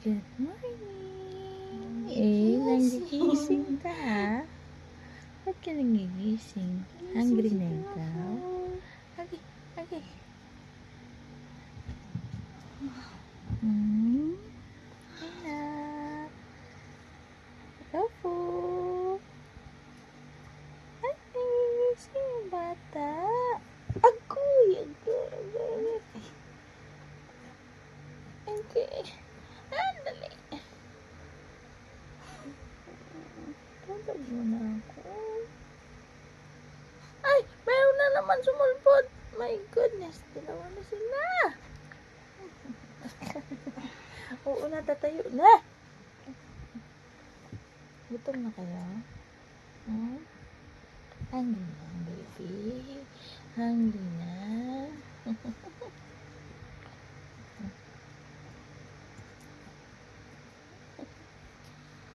Good morning. Nagigising ka ha? Ba't ka nagigising? Hungry na ikaw? Okay, okay. Anak. Ikaw po. Ay, nagigising yung bata. Agoy. Okay. Andali. Tulog mo na ako. Ay, mayroon na naman sumulpot. My goodness, dalawa na sila. Oo na, tatayo na. Gutom na kayo? Hmm? Hungry na, baby. Hungry na.